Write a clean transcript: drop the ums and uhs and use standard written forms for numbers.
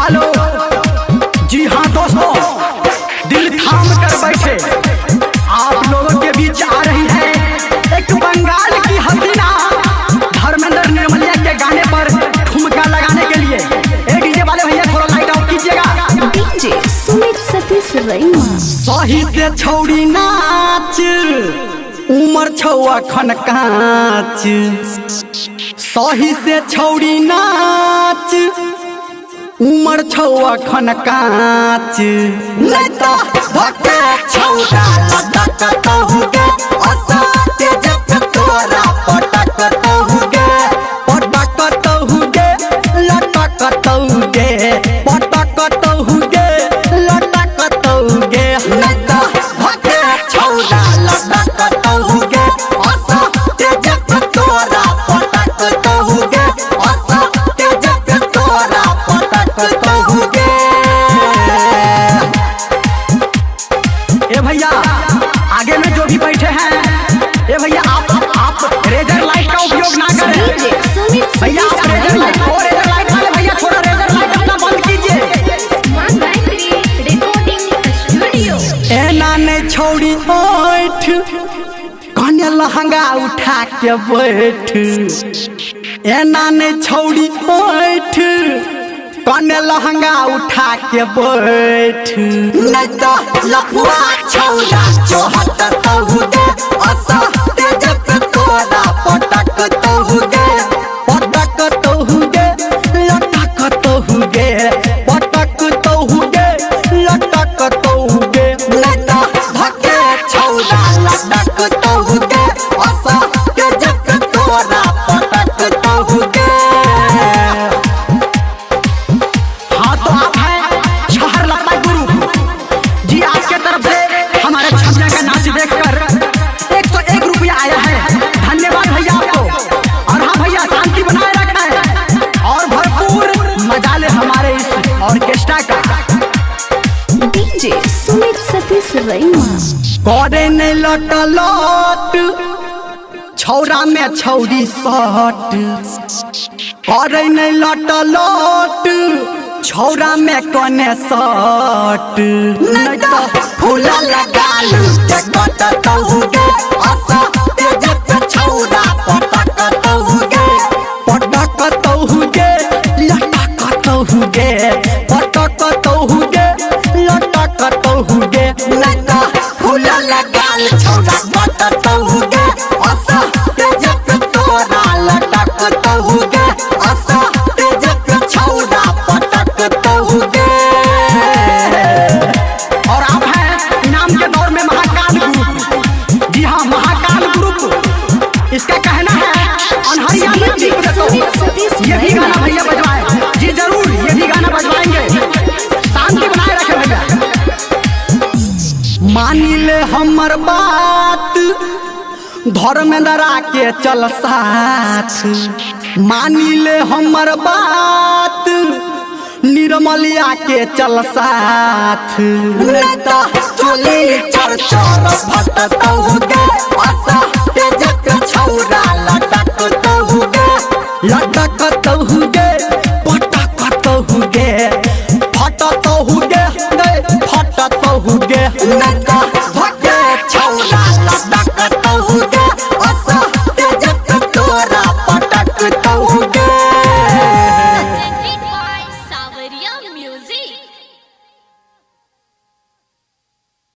Hello. जी हाँ दोस्तों, दिल थाम कर बैठे आप लोगों के बीच आ रही है एक बंगाल की हसीना धर्मेंद्र निर्मलिया के गाने पर ठुमका लगाने के लिए। एक डीजे वाले भैया थोड़ा लाइट ऑफ कीजिएगा। डीजे सुमित सतीश रईमा। सही से छौड़ी नाच उमर छौआ खन काच, सही से छौड़ी नाच उमर छौआ खन काच, नहीं तो धक्के छौड़ा लटक तहुगे असाते जब तोरा पटक तहुगे पटक तहुगे लटक तहुगे पटक तहुगे लटक तहुगे, नहीं तो धक्के छौड़ा लटक तहुगे असाते जब तोरा पटक तहुगे असाते जब तोरा पटक तहुगे। ए भैया आगे में जो भी बैठे हैं, ए भैया आप रेजर लाइट का उपयोग ना करें। भैया आप रेजर लाइट वाले भैया थोड़ा रेजर लाइट अपना बंद कीजिए। एना ने छौड़ी बैठ कने लहंगा उठा के बैठ, एना ने छौड़ी बैठ कने लहंगा उठा के बैठ, नहीं तो लफुआ छौड़ा जोहत तहुगे असाते जब तोरा पटक तहुगे पटक तहुगे लटक तहुगे पटक तहुगे लटक तहुगे, नहीं तो धक्के छौड़ा लटक तहुगे असाते जब तोरा पटक तहुगे। हाँ तो आप हैं शहर लपा गुरु जी, आपके तरफ से हमारे छमिया का नाच देखकर 101 रुपया आया है। धन्यवाद भैया आपको। और हाँ भैया शांति बनाए रखें और भरपूर मजा ले हमारे इस ऑर्केस्ट्रा का। डीजे सुमित सतीश रईमा। करे नहीं लट लट छौरा में छौरी सट, करे नहीं लट लट छौरा में कने सट, नहीं तो फूला लगा लू के कट तहुगे असाते जब छौरा पटक तहुगे पटक तहुगे लटक तहुगे पटक तहुगे लटक तहुगे, नहीं तो फूला लगा लू छौरा कट तहुगे असाते जब तोरा लटक तहुगे असाते जब छौरा पटक तहुगे। और आप हैं इनाम के दौर में महाकाल ग्रुप। जी हाँ महाकाल ग्रुप, इसका कहना है अनहरिया में जी ये भी गाना भैया बजवाए। जी जरूर ये भी गाना बजवाएंगे। शांति बनाए रखे भैया। मानी ले हमर बात धर्मेंद्र के चल साथ, मानी ले हमर बात निर्मलिया के चल साथ, नहीं तो चोली चर चर फट तहुगे असाते जब छौरा लटक तहुगे लटक तहुगे पटक तहुगे फट तहुगे फट तहुगे, नहीं